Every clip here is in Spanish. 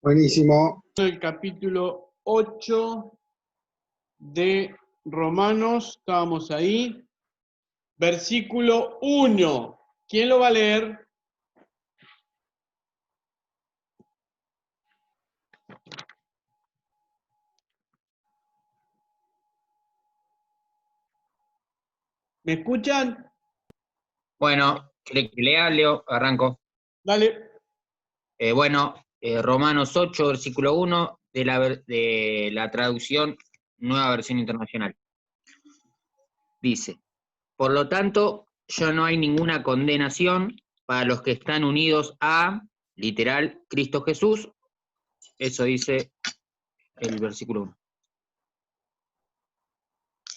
Buenísimo. El capítulo 8 de Romanos, estábamos ahí. Versículo 1. ¿Quién lo va a leer? ¿Me escuchan? Bueno, ¿quiere que lea? Leo, arranco. Dale. Romanos 8, versículo 1 de la traducción Nueva Versión Internacional. Dice, por lo tanto, ya no hay ninguna condenación para los que están unidos a, literal, Cristo Jesús. Eso dice el versículo 1.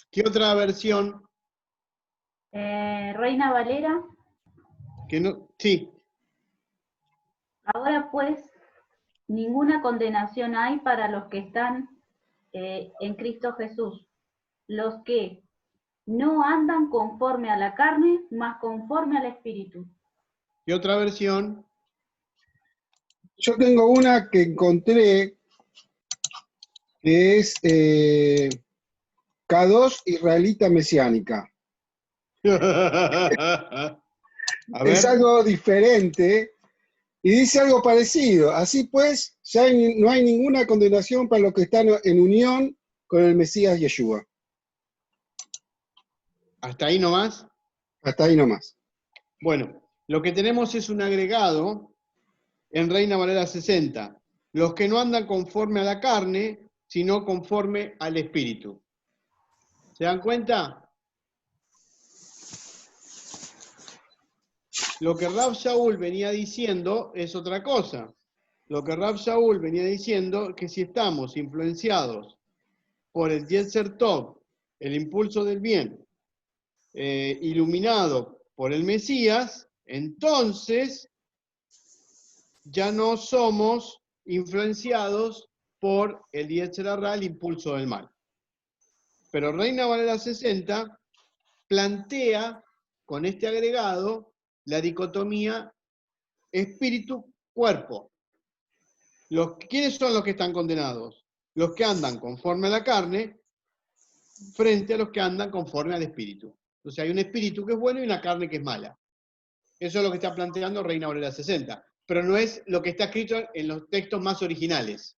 ¿Qué otra versión? Reina Valera. Que no, sí. Ahora pues, ninguna condenación hay para los que están en Cristo Jesús, los que no andan conforme a la carne, mas conforme al Espíritu. ¿Qué otra versión? Yo tengo una que encontré que es K2 Israelita Mesiánica. A Es ver. algo diferente y dice algo parecido. Así pues, ya no hay ninguna condenación para los que están en unión con el Mesías Yeshua. ¿Hasta ahí nomás? Hasta ahí nomás. Bueno, lo que tenemos es un agregado en Reina Valera 60. Los que no andan conforme a la carne, sino conforme al Espíritu. ¿Se dan cuenta? Lo que Rab Shaul venía diciendo es otra cosa. Lo que Rab Shaul venía diciendo que si estamos influenciados por el Yetzer Tov, el impulso del bien, iluminado por el Mesías, entonces ya no somos influenciados por el Yetzer Hara, el impulso del mal. Pero Reina Valera 60 plantea con este agregado la dicotomía espíritu-cuerpo. ¿Quiénes son los que están condenados? Los que andan conforme a la carne frente a los que andan conforme al espíritu. Entonces hay un espíritu que es bueno y una carne que es mala. Eso es lo que está planteando Reina Valera 60. Pero no es lo que está escrito en los textos más originales.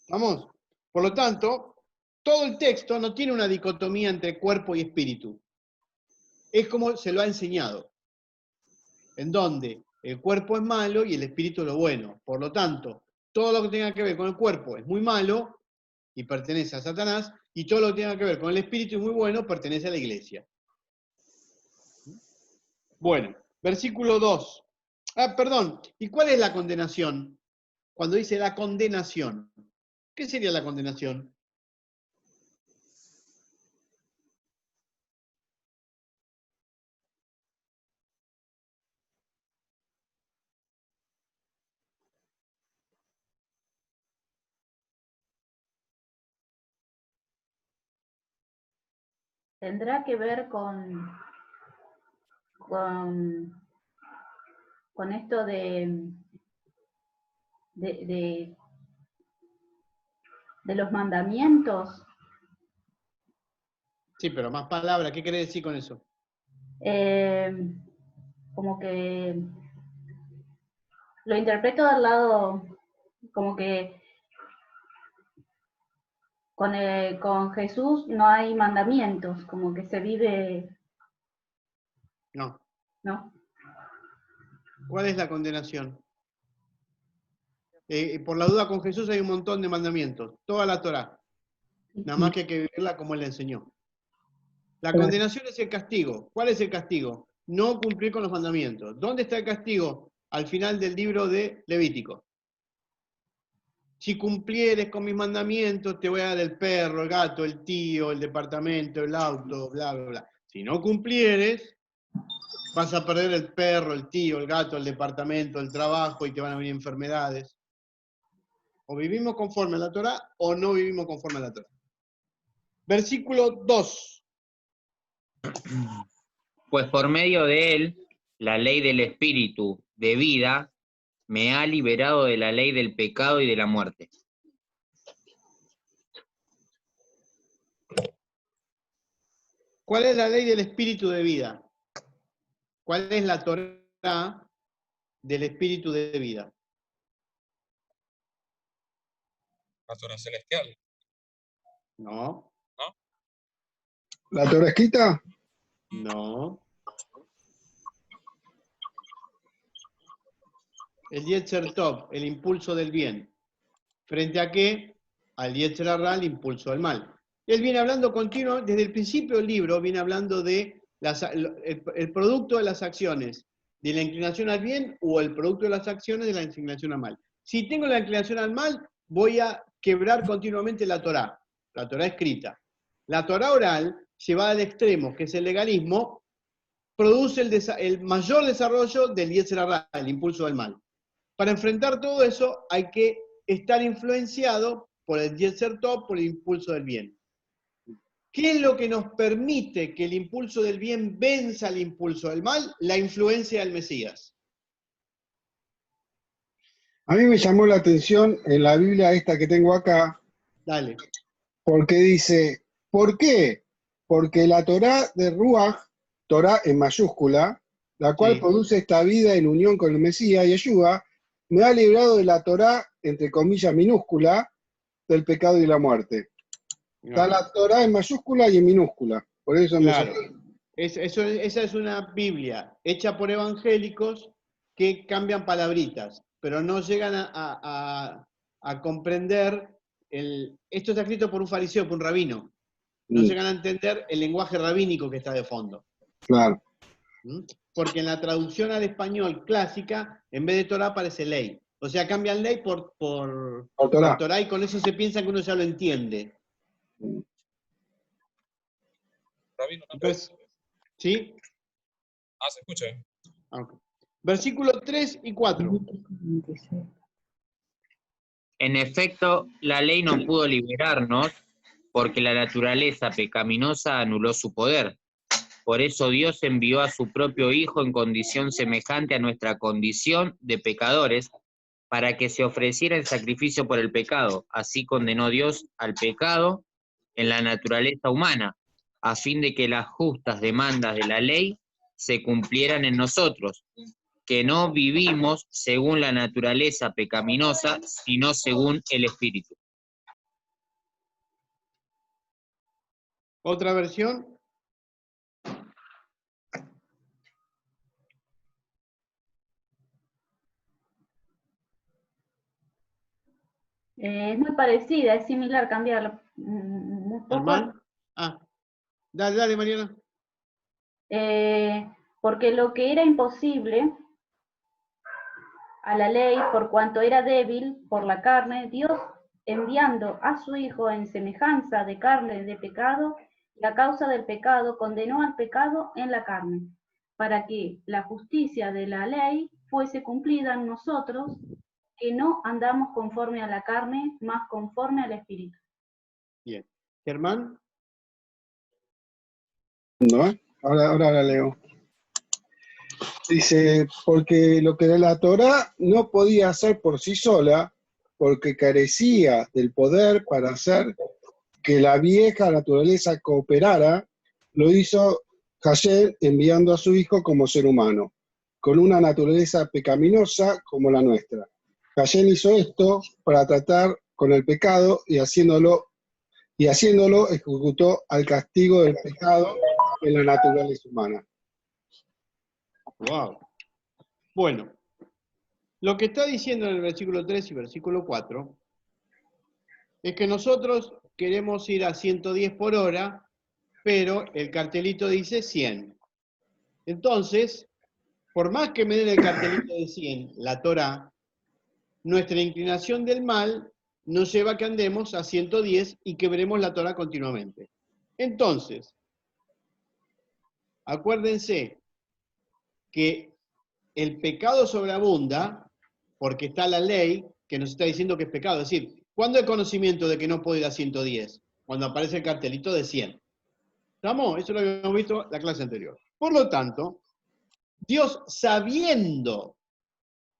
¿Vamos? Por lo tanto, todo el texto no tiene una dicotomía entre cuerpo y espíritu. Es como se lo ha enseñado. En donde el cuerpo es malo y el espíritu es lo bueno. Por lo tanto, todo lo que tenga que ver con el cuerpo es muy malo y pertenece a Satanás, y todo lo que tenga que ver con el espíritu es muy bueno, pertenece a la iglesia. Bueno, versículo 2. Perdón, ¿y cuál es la condenación? Cuando dice la condenación, ¿qué sería la condenación? Tendrá que ver con esto de los mandamientos. Sí, pero más palabras, ¿qué querés decir con eso? Como que lo interpreto del lado, como que con Jesús no hay mandamientos, como que se vive... No. ¿No? ¿Cuál es la condenación? Por la duda, con Jesús hay un montón de mandamientos, toda la Torá. Nada más que hay que vivirla como Él la enseñó. La condenación es el castigo. ¿Cuál es el castigo? No cumplir con los mandamientos. ¿Dónde está el castigo? Al final del libro de Levítico. Si cumplieres con mis mandamientos, te voy a dar el perro, el gato, el tío, el departamento, el auto, bla, bla, bla. Si no cumplieres, vas a perder el perro, el tío, el gato, el departamento, el trabajo y te van a venir enfermedades. O vivimos conforme a la Torá o no vivimos conforme a la Torá. Versículo 2. Pues por medio de él, la ley del espíritu de vida me ha liberado de la ley del pecado y de la muerte. ¿Cuál es la ley del espíritu de vida? ¿Cuál es la Torá del espíritu de vida? La Torá celestial. No, ¿La Torá escrita? no. El Yetzer Tov, el impulso del bien. ¿Frente a qué? Al Yetzer Hará, el impulso del mal. Él viene hablando continuo, desde el principio del libro, viene hablando de el producto de las acciones, de la inclinación al bien o el producto de las acciones de la inclinación al mal. Si tengo la inclinación al mal, voy a quebrar continuamente la Torá escrita. La Torá oral, llevada al extremo, que es el legalismo, produce el mayor desarrollo del Yetzer Hará, el impulso del mal. Para enfrentar todo eso hay que estar influenciado por el Yetzer Tov, por el impulso del bien. ¿Qué es lo que nos permite que el impulso del bien venza el impulso del mal? La influencia del Mesías. A mí me llamó la atención en la Biblia esta que tengo acá, Dale. porque dice, ¿por qué? Porque la Torá de Ruach, Torá en mayúscula, la cual Sí. produce esta vida en unión con el Mesías, Yeshua, me ha librado de la Torá, entre comillas minúscula, del pecado y la muerte. Está la Torá en mayúscula y en minúscula. Por eso Claro. Esa es una Biblia hecha por evangélicos que cambian palabritas, pero no llegan a comprender. Esto está escrito por un fariseo, por un rabino. No llegan a entender el lenguaje rabínico que está de fondo. Claro. ¿Mm? Porque en la traducción al español clásica, en vez de Torá aparece ley. O sea, cambian ley por Torá y con eso se piensa que uno ya lo entiende. Rabino, Entonces, ¿sí? se escucha. Okay. Versículos 3 y 4. En efecto, la ley no pudo liberarnos porque la naturaleza pecaminosa anuló su poder. Por eso Dios envió a su propio Hijo en condición semejante a nuestra condición de pecadores, para que se ofreciera el sacrificio por el pecado. Así condenó Dios al pecado en la naturaleza humana, a fin de que las justas demandas de la ley se cumplieran en nosotros, que no vivimos según la naturaleza pecaminosa, sino según el Espíritu. Otra versión. Es muy parecida, es similar, cambiarla un poco. Hermano. Dale, Mariana. Porque lo que era imposible a la ley, por cuanto era débil por la carne, Dios, enviando a su Hijo en semejanza de carne de pecado, y a causa del pecado condenó al pecado en la carne, para que la justicia de la ley fuese cumplida en nosotros, que no andamos conforme a la carne, más conforme al Espíritu. Bien. Germán. ¿No? Ahora la leo. Dice, porque lo que la Torá no podía hacer por sí sola, porque carecía del poder para hacer que la vieja naturaleza cooperara, lo hizo Hashem enviando a su Hijo como ser humano, con una naturaleza pecaminosa como la nuestra. Hashem hizo esto para tratar con el pecado y haciéndolo ejecutó al castigo del pecado en la naturaleza humana. Wow. Bueno, lo que está diciendo en el versículo 3 y versículo 4 es que nosotros queremos ir a 110 por hora, pero el cartelito dice 100. Entonces, por más que me den el cartelito de 100, la Torá, nuestra inclinación del mal nos lleva a que andemos a 110 y quebremos la Torá continuamente. Entonces, acuérdense que el pecado sobreabunda porque está la ley que nos está diciendo que es pecado. Es decir, ¿cuándo hay conocimiento de que no puedo ir a 110? Cuando aparece el cartelito de 100. ¿Estamos? Eso lo habíamos visto en la clase anterior. Por lo tanto, Dios, sabiendo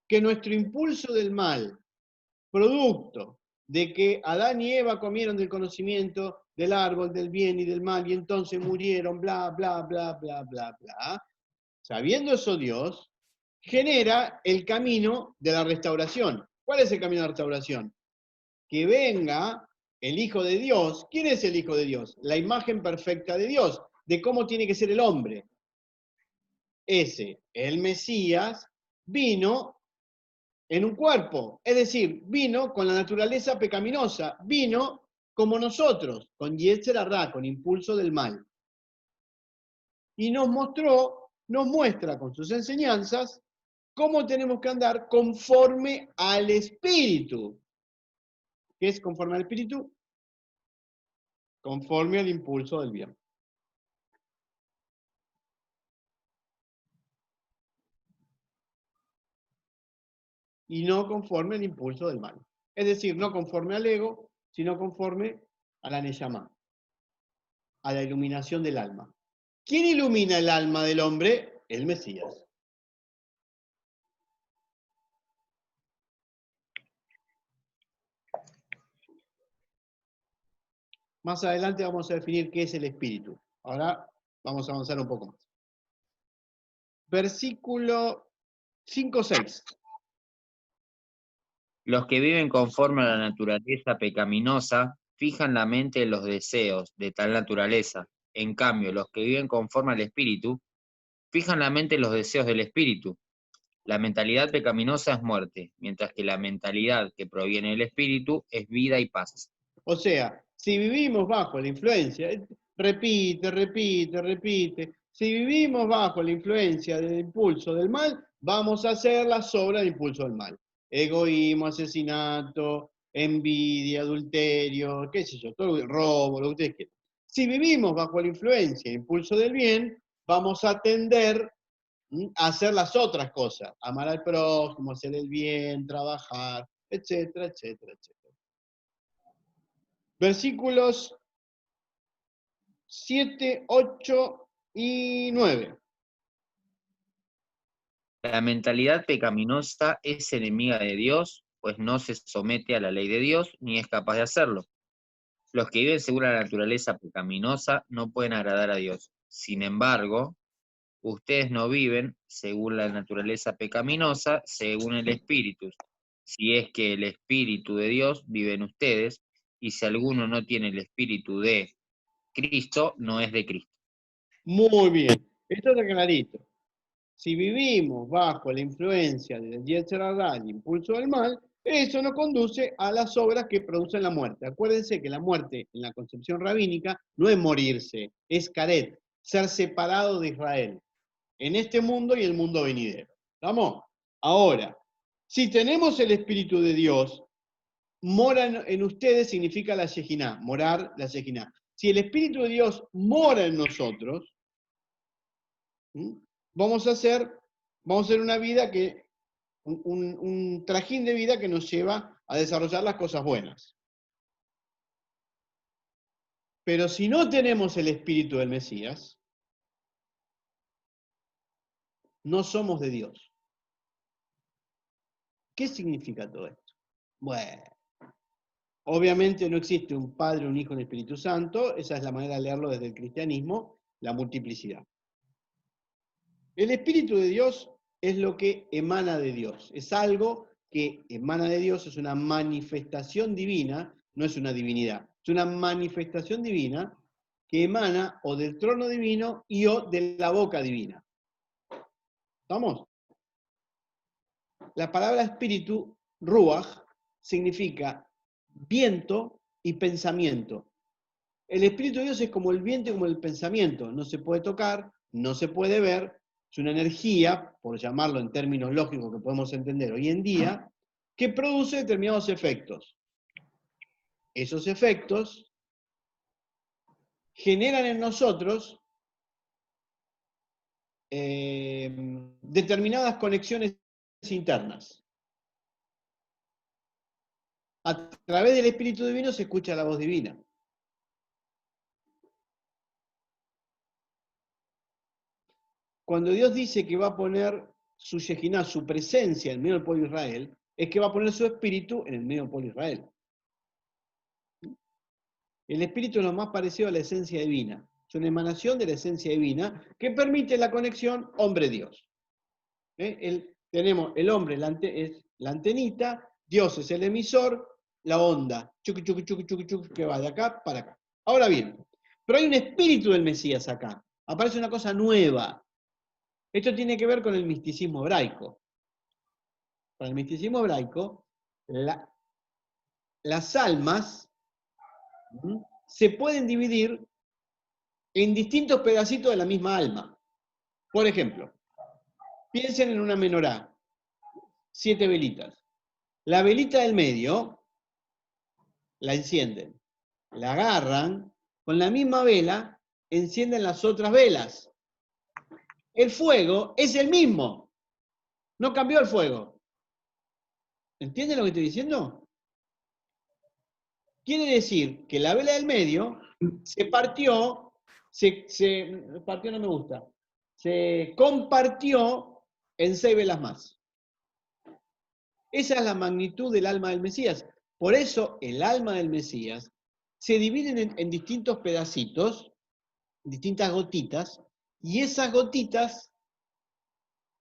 que nuestro impulso del mal, producto de que Adán y Eva comieron del conocimiento del árbol del bien y del mal y entonces murieron, bla, bla, bla, bla, bla, bla, sabiendo eso Dios, genera el camino de la restauración. ¿Cuál es el camino de la restauración? Que venga el Hijo de Dios. ¿Quién es el Hijo de Dios? La imagen perfecta de Dios, de cómo tiene que ser el hombre. El Mesías, vino en un cuerpo, es decir, vino con la naturaleza pecaminosa, vino como nosotros, con Yetzer Hará, con impulso del mal. Y nos muestra con sus enseñanzas cómo tenemos que andar conforme al Espíritu. ¿Qué es conforme al Espíritu? Conforme al impulso del bien. Y no conforme al impulso del mal. Es decir, no conforme al ego, sino conforme a la Neyamá, a la iluminación del alma. ¿Quién ilumina el alma del hombre? El Mesías. Más adelante vamos a definir qué es el espíritu. Ahora vamos a avanzar un poco más. Versículo 5-6. Los que viven conforme a la naturaleza pecaminosa fijan la mente en los deseos de tal naturaleza. En cambio, los que viven conforme al Espíritu fijan la mente en los deseos del Espíritu. La mentalidad pecaminosa es muerte, mientras que la mentalidad que proviene del Espíritu es vida y paz. O sea, si vivimos bajo la influencia, repite, si vivimos bajo la influencia del impulso del mal, vamos a hacer las obras del impulso del mal. Egoísmo, asesinato, envidia, adulterio, qué sé yo, todo el robo, lo que ustedes quieran. Si vivimos bajo la influencia del impulso del bien, vamos a tender a hacer las otras cosas, amar al prójimo, hacer el bien, trabajar, etcétera, etcétera, etcétera. Versículos 7, 8 y 9. La mentalidad pecaminosa es enemiga de Dios, pues no se somete a la ley de Dios ni es capaz de hacerlo. Los que viven según la naturaleza pecaminosa no pueden agradar a Dios. Sin embargo, ustedes no viven según la naturaleza pecaminosa, según el Espíritu. Si es que el Espíritu de Dios vive en ustedes, y si alguno no tiene el Espíritu de Cristo, no es de Cristo. Muy bien, esto está clarito. Si vivimos bajo la influencia del Yetzer Hará, el impulso del mal, eso nos conduce a las obras que producen la muerte. Acuérdense que la muerte en la concepción rabínica no es morirse, es caret, ser separado de Israel, en este mundo y el mundo venidero. ¿Estamos? Ahora, si tenemos el Espíritu de Dios, mora en ustedes significa la Shejiná, morar la Shejiná. Si el Espíritu de Dios mora en nosotros, vamos a hacer una vida que, un trajín de vida que nos lleva a desarrollar las cosas buenas. Pero si no tenemos el espíritu del Mesías, no somos de Dios. ¿Qué significa todo esto? Bueno, obviamente no existe un Padre, un Hijo y un Espíritu Santo, esa es la manera de leerlo desde el cristianismo, la multiplicidad. El Espíritu de Dios es lo que emana de Dios, es algo que emana de Dios, es una manifestación divina, no es una divinidad, es una manifestación divina que emana o del trono divino y o de la boca divina. ¿Estamos? La palabra espíritu, ruach, significa viento y pensamiento. El Espíritu de Dios es como el viento y como el pensamiento, no se puede tocar, no se puede ver, es una energía, por llamarlo en términos lógicos que podemos entender hoy en día, que produce determinados efectos. Esos efectos generan en nosotros determinadas conexiones internas. A través del Espíritu Divino se escucha la voz divina. Cuando Dios dice que va a poner su Shejinah, su presencia en medio del pueblo de Israel, es que va a poner su espíritu en el medio del pueblo de Israel. El espíritu es lo más parecido a la esencia divina. Es una emanación de la esencia divina que permite la conexión hombre-Dios. Tenemos el hombre, es la antenita, Dios es el emisor, la onda, chucu, chucu, chucu, chucu, chucu, que va de acá para acá. Ahora bien, pero hay un espíritu del Mesías acá. Aparece una cosa nueva. Esto tiene que ver con el misticismo hebraico. Para el misticismo hebraico, las almas se pueden dividir en distintos pedacitos de la misma alma. Por ejemplo, piensen en una menorá, 7 velitas. La velita del medio la encienden, la agarran, con la misma vela encienden las otras velas. El fuego es el mismo, no cambió el fuego. ¿Entienden lo que estoy diciendo? Quiere decir que la vela del medio se partió, partió no me gusta, se compartió en 6 velas más. Esa es la magnitud del alma del Mesías. Por eso el alma del Mesías se divide en distintos pedacitos, distintas gotitas, y esas gotitas,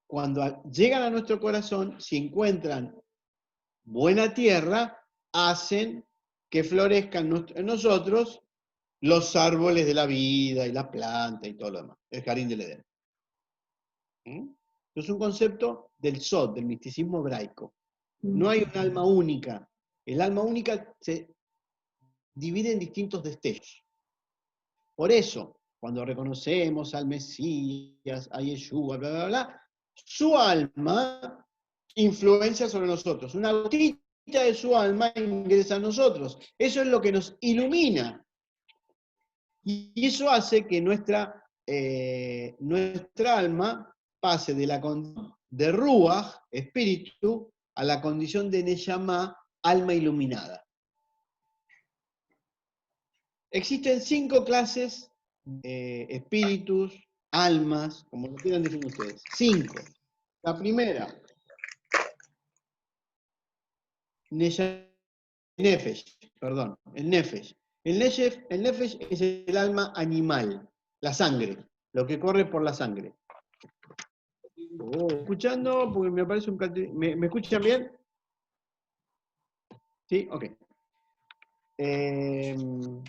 cuando llegan a nuestro corazón, si encuentran buena tierra, hacen que florezcan en nosotros los árboles de la vida y la planta y todo lo demás, el jardín del Edén. Es un concepto del Sod, del misticismo hebraico. No hay un alma única. El alma única se divide en distintos destellos. Por eso, cuando reconocemos al Mesías, a Yeshua, bla, bla, bla, su alma influencia sobre nosotros. Una gotita de su alma ingresa a nosotros. Eso es lo que nos ilumina. Y eso hace que nuestra alma pase de la condición de Ruach, espíritu, a la condición de Neshama, alma iluminada. Existen 5 clases de espíritus, almas, como lo quieran definir ustedes. 5. La primera, Nefesh, perdón, el Nefesh. El Nefesh es el alma animal, la sangre, lo que corre por la sangre. Escuchando, porque me aparece un cartel. ¿Me escuchan bien? ¿Sí? Ok. El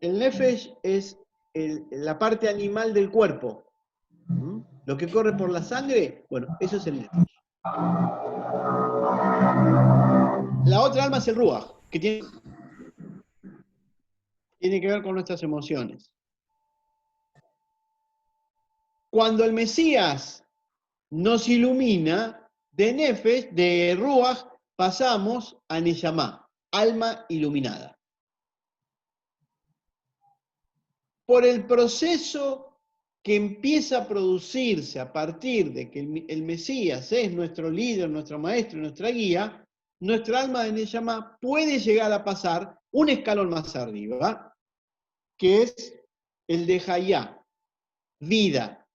Nefesh es la parte animal del cuerpo. Lo que corre por la sangre, bueno, eso es el Nefesh. La otra alma es el Ruach, que tiene que ver con nuestras emociones. Cuando el Mesías nos ilumina, de Nefesh, de Ruach, pasamos a Neshama, alma iluminada. Por el proceso que empieza a producirse a partir de que el Mesías es nuestro líder, nuestro maestro, nuestra guía, nuestra alma de Neshama puede llegar a pasar un escalón más arriba, que es el de Hayá, vida.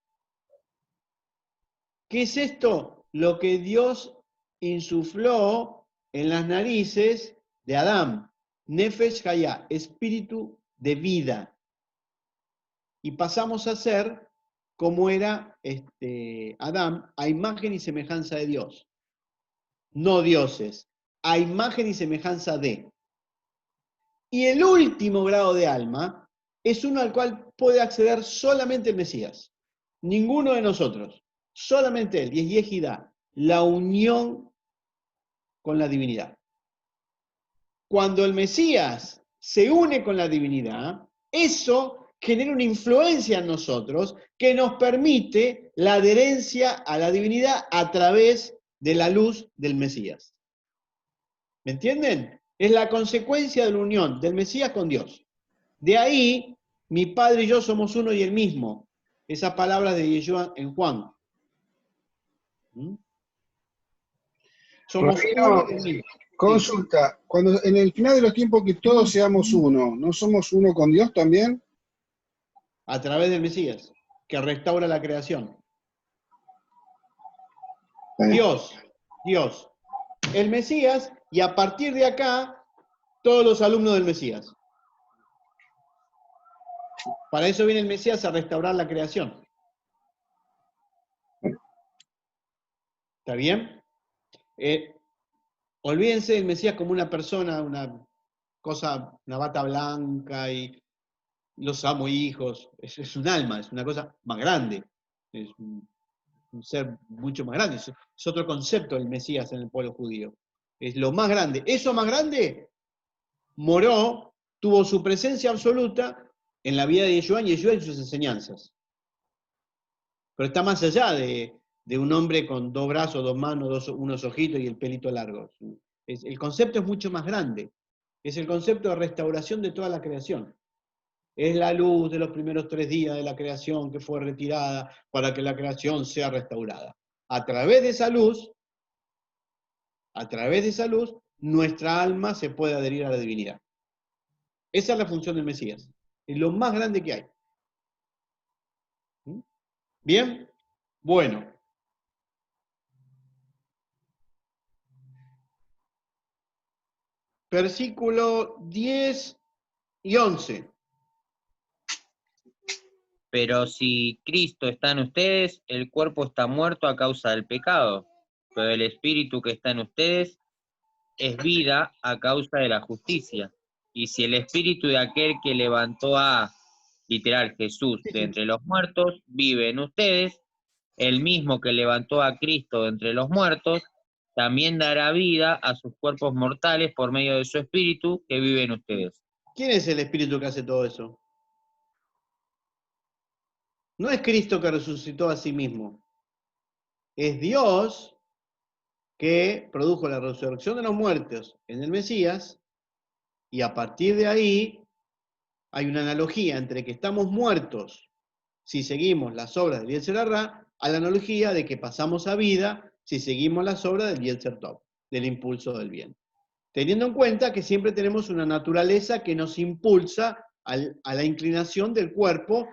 ¿Qué es esto? Lo que Dios insufló en las narices de Adán. Nefesh Hayá, espíritu de vida. Y pasamos a ser como era Adán, a imagen y semejanza de Dios. No dioses, a imagen y semejanza de. Y el último grado de alma es uno al cual puede acceder solamente el Mesías. Ninguno de nosotros. Solamente él. Y es Yehidá, la unión con la divinidad. Cuando el Mesías se une con la divinidad, eso genera una influencia en nosotros que nos permite la adherencia a la divinidad a través de la luz del Mesías. ¿Me entienden? Es la consecuencia de la unión del Mesías con Dios. De ahí, mi Padre y yo somos uno y el mismo. Esas palabras de Yeshua en Juan. Somos uno y el mismo. Consulta, cuando en el final de los tiempos que todos seamos uno, ¿no somos uno con Dios también? A través del Mesías, que restaura la creación. Dios. El Mesías, y a partir de acá, todos los alumnos del Mesías. Para eso viene el Mesías a restaurar la creación. ¿Está bien? Olvídense del Mesías como una persona, una cosa, una bata blanca y los amo hijos. Es un alma, es una cosa más grande. Es un ser mucho más grande. Es otro concepto el Mesías en el pueblo judío. Es lo más grande. Eso más grande moró, tuvo su presencia absoluta en la vida de Yeshua y Yeshua en sus enseñanzas. Pero está más allá de un hombre con 2 brazos, 2 manos, unos ojitos y el pelito largo. El concepto es mucho más grande. Es el concepto de restauración de toda la creación. Es la luz de los primeros 3 días de la creación que fue retirada para que la creación sea restaurada. A través de esa luz, nuestra alma se puede adherir a la divinidad. Esa es la función del Mesías. Es lo más grande que hay. ¿Bien? Bueno. Versículo 10 y 11. Pero si Cristo está en ustedes, el cuerpo está muerto a causa del pecado, pero el espíritu que está en ustedes es vida a causa de la justicia. Y si el espíritu de aquel que levantó a, literal, Jesús de entre los muertos, vive en ustedes, el mismo que levantó a Cristo de entre los muertos, también dará vida a sus cuerpos mortales por medio de su espíritu que vive en ustedes. ¿Quién es el espíritu que hace todo eso? No es Cristo que resucitó a sí mismo. Es Dios que produjo la resurrección de los muertos en el Mesías, y a partir de ahí hay una analogía entre que estamos muertos si seguimos las obras del Yetzer Hará, a la analogía de que pasamos a vida si seguimos las obras del Yetzer Tov, del impulso del bien. Teniendo en cuenta que siempre tenemos una naturaleza que nos impulsa a la inclinación del cuerpo,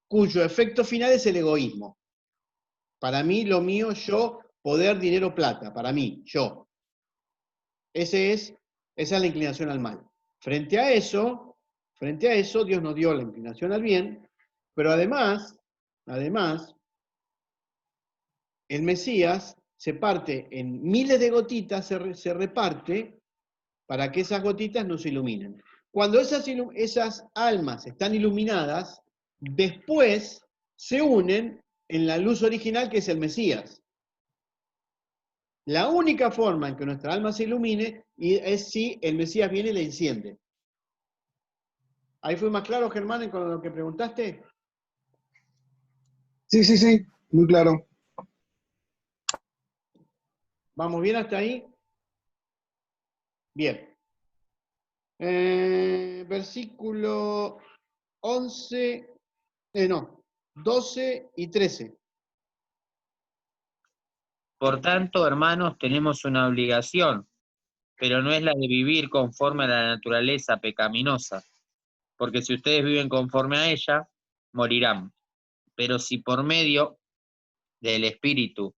cuyo efecto final es el egoísmo. Para mí, lo mío, yo, poder, dinero, plata. Para mí, yo. Esa es la inclinación al mal. Frente a eso, Dios nos dio la inclinación al bien, pero además, el Mesías se parte en miles de gotitas, se reparte para que esas gotitas nos iluminen. Cuando esas almas están iluminadas, después se unen en la luz original que es el Mesías. La única forma en que nuestra alma se ilumine es si el Mesías viene y la enciende. ¿Ahí fue más claro, Germán, con lo que preguntaste? Sí, muy claro. ¿Vamos bien hasta ahí? Bien. Versículo 12 y 13. Por tanto, hermanos, tenemos una obligación, pero no es la de vivir conforme a la naturaleza pecaminosa, porque si ustedes viven conforme a ella, morirán. Pero si por medio del Espíritu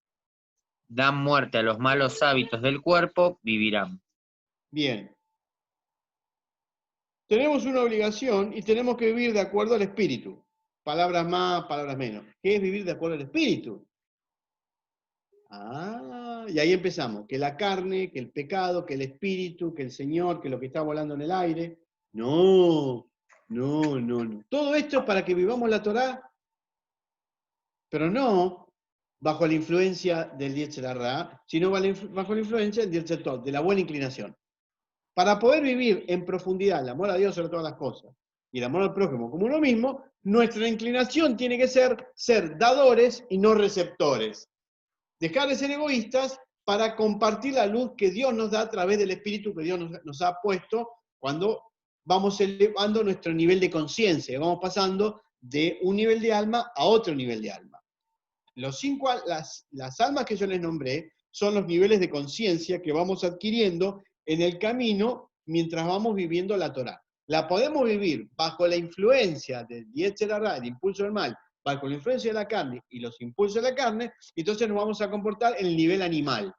dan muerte a los malos hábitos del cuerpo, vivirán. Bien. Tenemos una obligación y tenemos que vivir de acuerdo al Espíritu. Palabras más, palabras menos. ¿Qué es vivir de acuerdo al Espíritu? Y ahí empezamos. Que la carne, que el pecado, que el Espíritu, que el Señor, que lo que está volando en el aire. No. Todo esto es para que vivamos la Torá, pero no bajo la influencia del Yetzer Hará, sino bajo la influencia del Yetzer Tov, de la buena inclinación. Para poder vivir en profundidad el amor a Dios sobre todas las cosas y el amor al prójimo como uno mismo, nuestra inclinación tiene que ser dadores y no receptores. Dejar de ser egoístas para compartir la luz que Dios nos da a través del Espíritu que Dios nos ha puesto cuando vamos elevando nuestro nivel de conciencia, vamos pasando de un nivel de alma a otro nivel de alma. Las almas que yo les nombré son los niveles de conciencia que vamos adquiriendo en el camino mientras vamos viviendo la Torá. La podemos vivir bajo la influencia del Yetzer Hará, el impulso del mal, bajo la influencia de la carne y los impulsos de la carne, y entonces nos vamos a comportar en el nivel animal.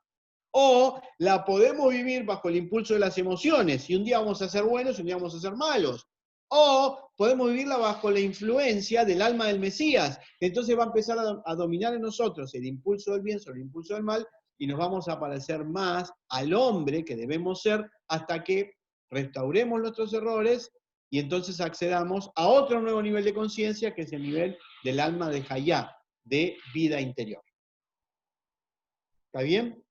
O la podemos vivir bajo el impulso de las emociones, y un día vamos a ser buenos y un día vamos a ser malos. O podemos vivirla bajo la influencia del alma del Mesías, que entonces va a empezar a dominar en nosotros el impulso del bien sobre el impulso del mal, y nos vamos a parecer más al hombre que debemos ser hasta que restauremos nuestros errores y entonces accedamos a otro nuevo nivel de conciencia, que es el nivel del alma de Hayá, de vida interior. ¿Está bien?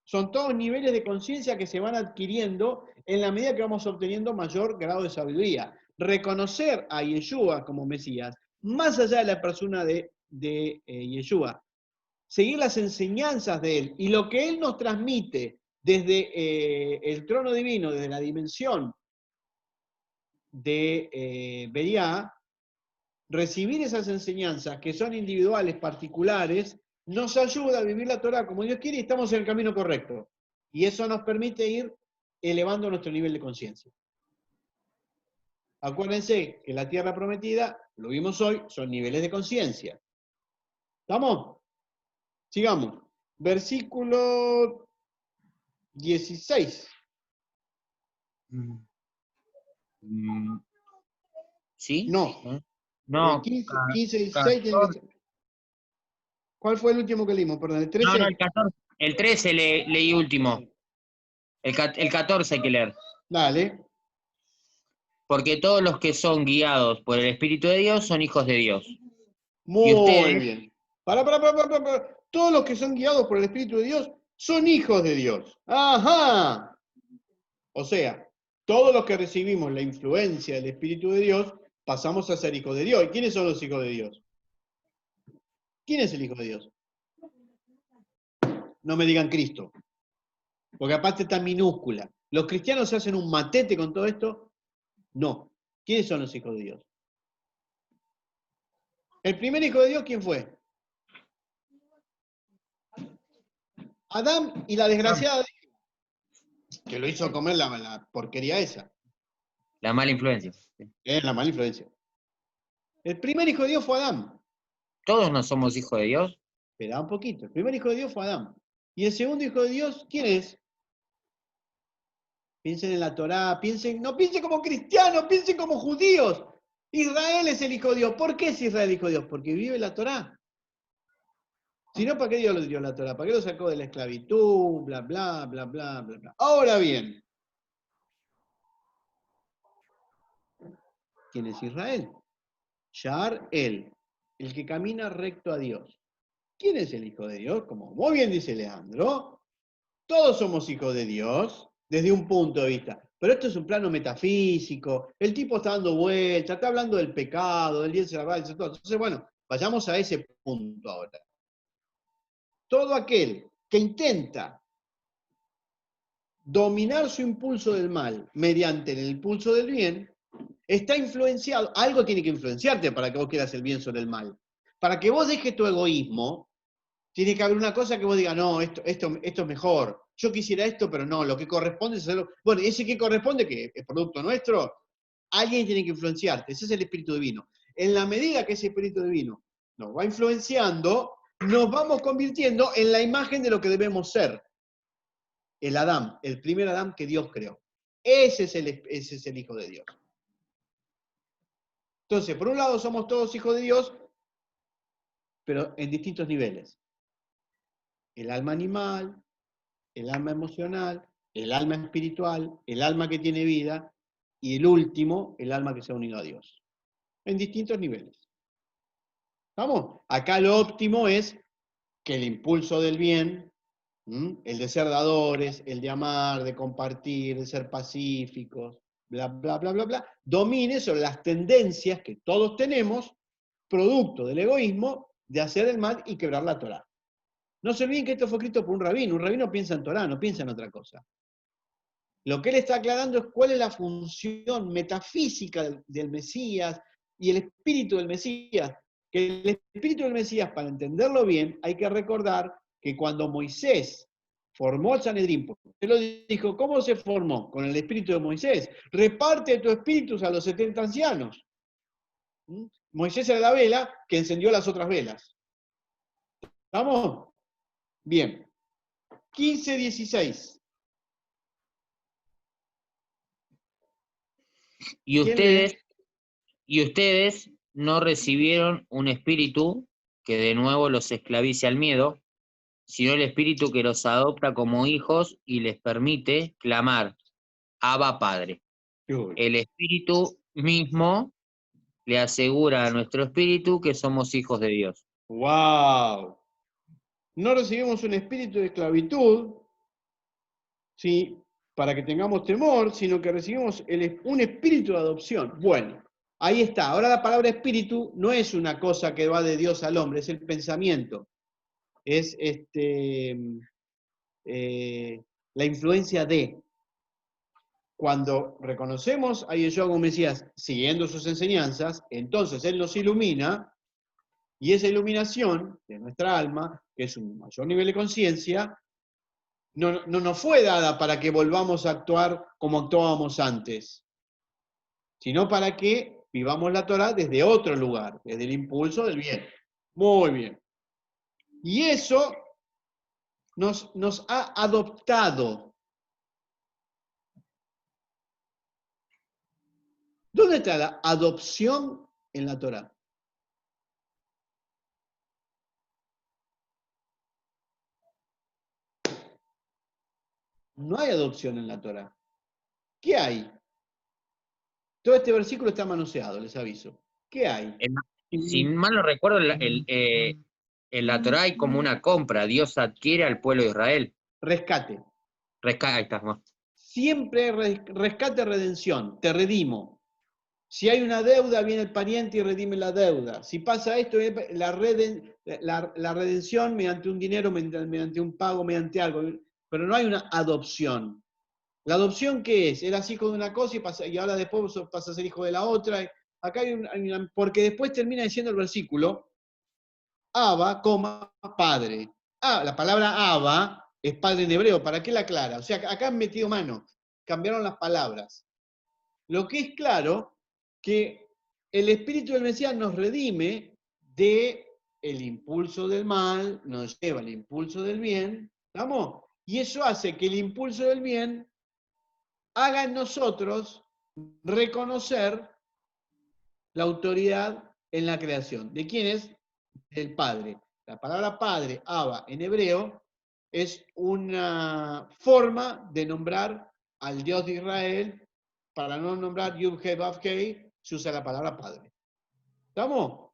Son todos niveles de conciencia que se van adquiriendo en la medida que vamos obteniendo mayor grado de sabiduría. Reconocer a Yeshua como Mesías, más allá de la persona de Yeshua, seguir las enseñanzas de Él y lo que Él nos transmite desde el trono divino, desde la dimensión de Beriá, recibir esas enseñanzas que son individuales, particulares, nos ayuda a vivir la Torá como Dios quiere y estamos en el camino correcto. Y eso nos permite ir elevando nuestro nivel de conciencia. Acuérdense que la tierra prometida, lo vimos hoy, son niveles de conciencia. ¿Estamos? Sigamos. Versículo 16. ¿Sí? No. No, 15, 16. 14. ¿Cuál fue el último que leímos? Perdón, el 13. No, el 14. El 13 leí último. El 14 hay que leer. Dale. Porque todos los que son guiados por el Espíritu de Dios son hijos de Dios. Muy ustedes? bien. Para. Todos los que son guiados por el Espíritu de Dios son hijos de Dios. Ajá. O sea, todos los que recibimos la influencia del Espíritu de Dios, pasamos a ser hijos de Dios. ¿Y quiénes son los hijos de Dios? ¿Quién es el Hijo de Dios? No me digan Cristo. Porque aparte está en minúscula. ¿Los cristianos se hacen un matete con todo esto? No. ¿Quiénes son los hijos de Dios? ¿El primer hijo de Dios quién fue? Adán y la desgraciada que lo hizo comer la porquería esa. La mala influencia. Es la mala influencia. El primer hijo de Dios fue Adán. Todos no somos hijos de Dios. Espera un poquito. El primer hijo de Dios fue Adán. Y el segundo hijo de Dios, ¿quién es? Piensen en la Torá, no piensen como cristianos, piensen como judíos. Israel es el hijo de Dios. ¿Por qué es Israel el hijo de Dios? Porque vive la Torá. Si no, ¿para qué Dios le dio la Torá? ¿Para qué lo sacó de la esclavitud? Bla, bla, bla, bla, bla, bla. Ahora bien, ¿quién es Israel? Shar el que camina recto a Dios. ¿Quién es el hijo de Dios? Como muy bien dice Leandro, todos somos hijos de Dios desde un punto de vista. Pero esto es un plano metafísico. El tipo está dando vueltas, está hablando del pecado, del Yetzer Hara, todo. Entonces, bueno, vayamos a ese punto ahora. Todo aquel que intenta dominar su impulso del mal mediante el impulso del bien, está influenciado. Algo tiene que influenciarte para que vos quieras el bien sobre el mal. Para que vos dejes tu egoísmo, tiene que haber una cosa que vos digas, no, esto es mejor. Yo quisiera esto, pero no, lo que corresponde es hacerlo. Bueno, ese que corresponde, que es producto nuestro, alguien tiene que influenciarte. Ese es el Espíritu Divino. En la medida que ese Espíritu Divino nos va influenciando, nos vamos convirtiendo en la imagen de lo que debemos ser. El Adán, el primer Adán que Dios creó. Ese es el Hijo de Dios. Entonces, por un lado somos todos hijos de Dios, pero en distintos niveles. El alma animal, el alma emocional, el alma espiritual, el alma que tiene vida, y el último, el alma que se ha unido a Dios. En distintos niveles. ¿Vamos? Acá lo óptimo es que el impulso del bien, el de ser dadores, el de amar, de compartir, de ser pacíficos, bla, bla, bla, bla, bla, domine sobre las tendencias que todos tenemos, producto del egoísmo, de hacer el mal y quebrar la Torá. No se olviden que esto fue escrito por un rabino piensa en Torá, no piensa en otra cosa. Lo que él está aclarando es cuál es la función metafísica del Mesías y el espíritu del Mesías. Que el espíritu del Mesías, para entenderlo bien, hay que recordar que cuando Moisés formó el Sanedrín, él lo dijo, ¿cómo se formó? Con el espíritu de Moisés. Reparte tus espíritus a los 70 ancianos. ¿Mm? Moisés era la vela que encendió las otras velas. ¿Estamos? Bien. 15:16. Y ¿Quién lee? ustedes no recibieron un espíritu que de nuevo los esclavice al miedo, sino el espíritu que los adopta como hijos y les permite clamar, Abba Padre. El espíritu mismo le asegura a nuestro espíritu que somos hijos de Dios. ¡Wow! No recibimos un espíritu de esclavitud, ¿sí?, para que tengamos temor, sino que recibimos un espíritu de adopción. Bueno, ahí está. Ahora la palabra espíritu no es una cosa que va de Dios al hombre, es el pensamiento. Es la influencia de. Cuando reconocemos a Yeshua como Mesías siguiendo sus enseñanzas, entonces Él nos ilumina, y esa iluminación de nuestra alma, que es un mayor nivel de conciencia, no nos fue dada para que volvamos a actuar como actuábamos antes, sino para que vivamos la Torah desde otro lugar, desde el impulso del bien. Muy bien. Y eso nos ha adoptado. ¿Dónde está la adopción en la Torah? No hay adopción en la Torah. ¿Qué hay? Todo este versículo está manoseado, les aviso. ¿Qué hay? Si mal no recuerdo, en la Torá hay como una compra. Dios adquiere al pueblo de Israel. Rescate. Ahí está, ¿no? Siempre rescate, redención. Te redimo. Si hay una deuda, viene el pariente y redime la deuda. Si pasa esto, la redención mediante un dinero, mediante un pago, mediante algo. Pero no hay una adopción. ¿La adopción qué es? Eras hijo de una cosa y ahora después pasas a ser hijo de la otra. Acá porque después termina diciendo el versículo, Abba, padre. La palabra Abba es padre en hebreo. ¿Para qué la aclara? O sea, acá han metido mano. Cambiaron las palabras. Lo que es claro, que el Espíritu del Mesías nos redime de el impulso del mal, nos lleva al impulso del bien, ¿estamos? Y eso hace que el impulso del bien haga en nosotros reconocer la autoridad en la creación. ¿De quién es? Del Padre. La palabra Padre, Abba, en hebreo, es una forma de nombrar al Dios de Israel. Para no nombrar Yud-Heh, Vav-Heh, se usa la palabra Padre. ¿Estamos?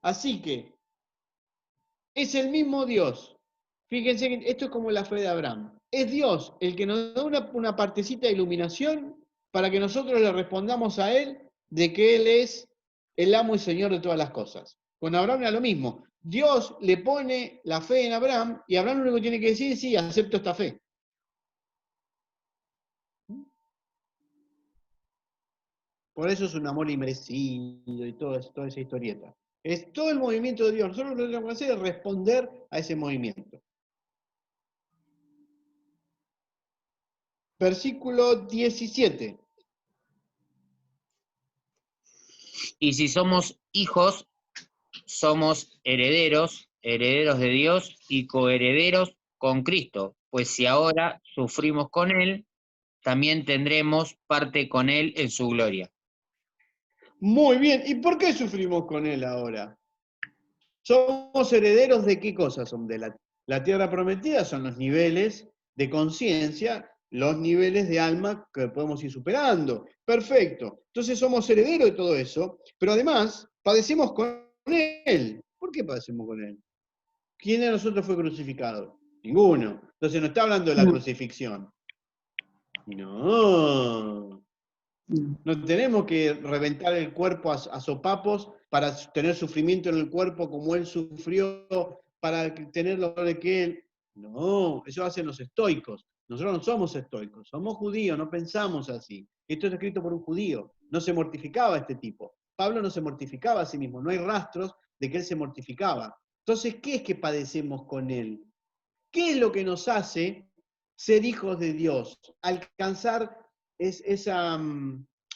Así que, es el mismo Dios. Fíjense que esto es como la fe de Abraham. Es Dios el que nos da una partecita de iluminación para que nosotros le respondamos a Él de que Él es el amo y señor de todas las cosas. Con Abraham era lo mismo. Dios le pone la fe en Abraham y Abraham lo único que tiene que decir es sí, acepto esta fe. Por eso es un amor inmerecido y toda esa historieta. Es todo el movimiento de Dios. Nosotros lo que tenemos que hacer es responder a ese movimiento. Versículo 17. Y si somos hijos, somos herederos, herederos de Dios y coherederos con Cristo, pues si ahora sufrimos con Él, también tendremos parte con Él en su gloria. Muy bien. ¿Y por qué sufrimos con Él ahora? ¿Somos herederos de qué cosas? Son de la tierra prometida, son los niveles de conciencia, los niveles de alma que podemos ir superando. Perfecto. Entonces somos herederos de todo eso, pero además padecemos con Él. ¿Por qué padecemos con Él? ¿Quién de nosotros fue crucificado? Ninguno. Entonces no está hablando de la crucifixión. No. No tenemos que reventar el cuerpo a sopapos para tener sufrimiento en el cuerpo como Él sufrió, para tener lo de que Él. No, eso hacen los estoicos. Nosotros no somos estoicos, somos judíos, no pensamos así. Esto es escrito por un judío. No se mortificaba este tipo. Pablo no se mortificaba a sí mismo. No hay rastros de que Él se mortificaba. Entonces, ¿qué es que padecemos con Él? ¿Qué es lo que nos hace ser hijos de Dios? Alcanzar esa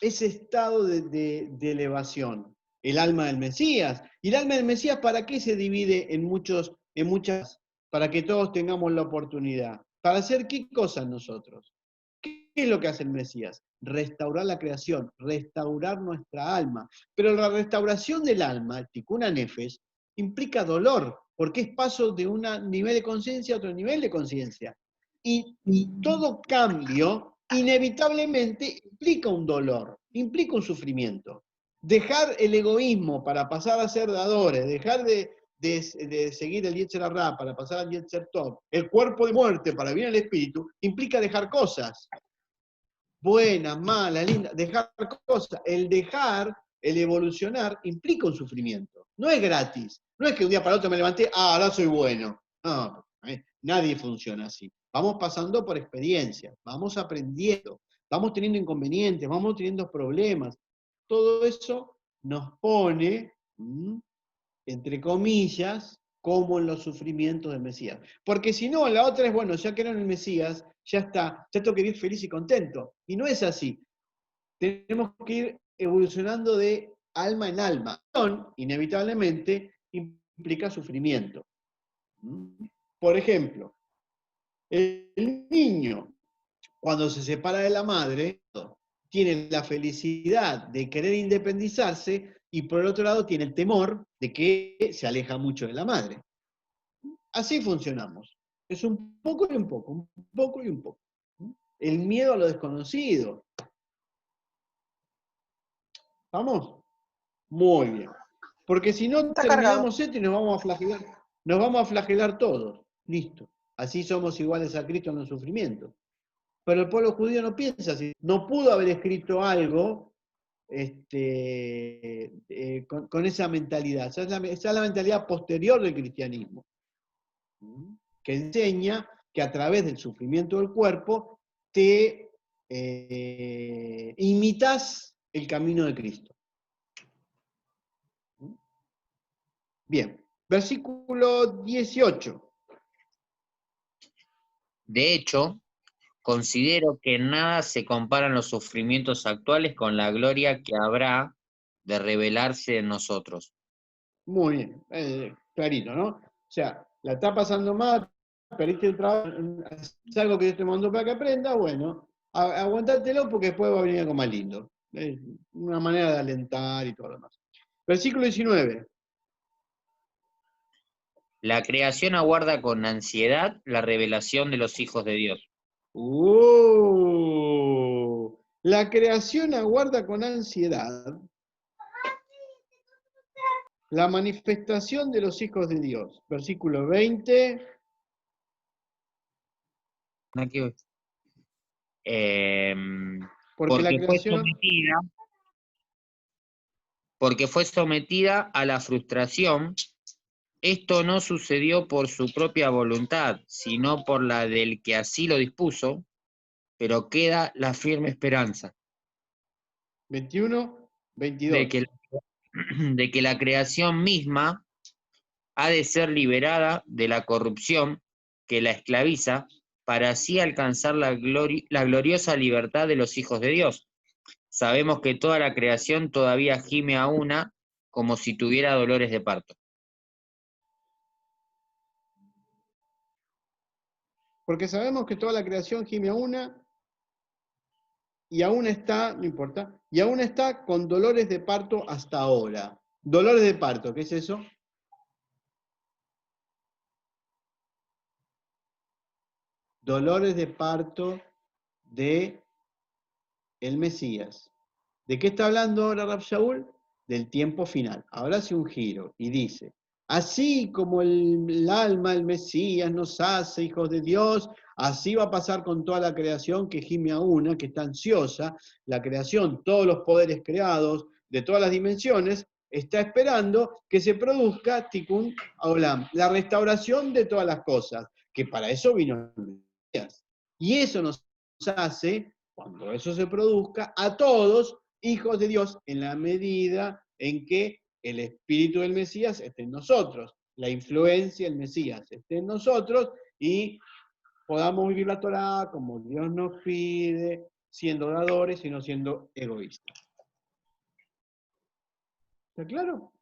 ese estado de elevación, el alma del Mesías. ¿Y el alma del Mesías para qué se divide en muchas? Para que todos tengamos la oportunidad. ¿Para hacer qué cosas nosotros? ¿Qué es lo que hace el Mesías? Restaurar la creación, restaurar nuestra alma. Pero la restauración del alma, el Tikkun HaNefesh, implica dolor, porque es paso de un nivel de conciencia a otro nivel de conciencia. Y todo cambio inevitablemente implica un dolor, implica un sufrimiento. Dejar el egoísmo para pasar a ser dadores, dejar de seguir el Yetzer Hará para pasar al Yetzer Tov, el cuerpo de muerte para vivir el espíritu, implica dejar cosas. Buenas, malas, lindas, dejar cosas. El dejar, el evolucionar, implica un sufrimiento. No es gratis. No es que un día para otro me levanté, ahora soy bueno. No, nadie funciona así. Vamos pasando por experiencias, vamos aprendiendo, vamos teniendo inconvenientes, vamos teniendo problemas. Todo eso nos pone, entre comillas, como en los sufrimientos del Mesías. Porque si no, la otra es, bueno, ya que era el Mesías, ya está, ya tengo que vivir feliz y contento. Y no es así. Tenemos que ir evolucionando de alma en alma. Inevitablemente implica sufrimiento. Por ejemplo, el niño, cuando se separa de la madre, tiene la felicidad de querer independizarse y por el otro lado tiene el temor de que se aleja mucho de la madre. Así funcionamos. Es un poco y un poco, un poco y un poco. El miedo a lo desconocido. ¿Vamos? Muy bien. Porque si no Está cargado. terminamos esto y nos vamos a flagelar. Nos vamos a flagelar todos. Listo. Así somos iguales a Cristo en los sufrimientos. Pero el pueblo judío no piensa así. No pudo haber escrito algo con esa mentalidad. Esa es la mentalidad posterior del cristianismo, que enseña que a través del sufrimiento del cuerpo te imitas el camino de Cristo. Bien, versículo 18. De hecho, considero que en nada se comparan los sufrimientos actuales con la gloria que habrá de revelarse en nosotros. Muy bien, clarito, ¿no? O sea, la está pasando mal, perdiste el trabajo, es algo que Dios te mandó para que aprenda, bueno, aguantátelo porque después va a venir algo más lindo. Es una manera de alentar y todo lo demás. Versículo 19. La creación aguarda con ansiedad la revelación de los hijos de Dios. La creación aguarda con ansiedad la manifestación de los hijos de Dios. Versículo 20. Aquí, Porque la creación... porque fue sometida a la frustración. Esto no sucedió por su propia voluntad, sino por la del que así lo dispuso, pero queda la firme esperanza 21, 22. de que la creación misma ha de ser liberada de la corrupción que la esclaviza, para así alcanzar la gloriosa libertad de los hijos de Dios. Sabemos que toda la creación todavía gime a una, como si tuviera dolores de parto. Porque sabemos que toda la creación gime a una y aún está, no importa, y aún está con dolores de parto hasta ahora. Dolores de parto, ¿qué es eso? Dolores de parto de el Mesías. ¿De qué está hablando ahora Rab Shaul? Del tiempo final. Ahora hace un giro y dice, así como el alma, el Mesías nos hace hijos de Dios, así va a pasar con toda la creación que gime a una, que está ansiosa. La creación, todos los poderes creados, de todas las dimensiones, está esperando que se produzca Tikkun Olam, la restauración de todas las cosas, que para eso vino el Mesías. Y eso nos hace, cuando eso se produzca, a todos hijos de Dios en la medida en que el espíritu del Mesías esté en nosotros, la influencia del Mesías esté en nosotros y podamos vivir la Torá como Dios nos pide, siendo dadores y no siendo egoístas. ¿Está claro?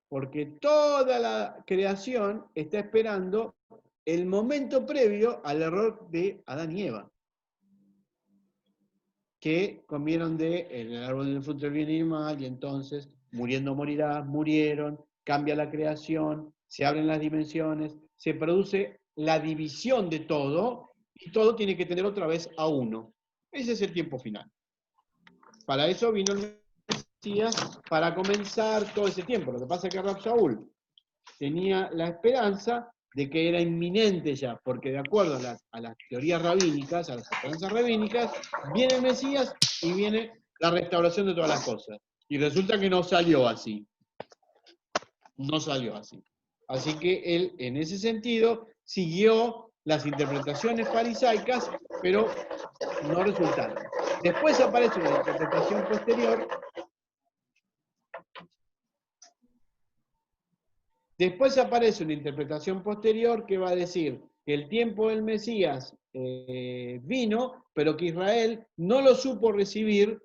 Porque toda la creación está esperando el momento previo al error de Adán y Eva, que comieron del árbol del fruto del bien y del mal, y entonces, muriendo morirás, murieron, cambia la creación, se abren las dimensiones, se produce la división de todo, y todo tiene que tener otra vez a uno. Ese es el tiempo final. Para eso vino el Mesías, para comenzar todo ese tiempo. Lo que pasa es que Rab Shaul tenía la esperanza de que era inminente ya, porque de acuerdo a las teorías rabínicas, a las esperanzas rabínicas, viene el Mesías y viene la restauración de todas las cosas. Y resulta que no salió así. No salió así. Así que él, en ese sentido, siguió las interpretaciones farisaicas, pero no resultaron. Después aparece una interpretación posterior. Después aparece una interpretación posterior que va a decir que el tiempo del Mesías vino, pero que Israel no lo supo recibir,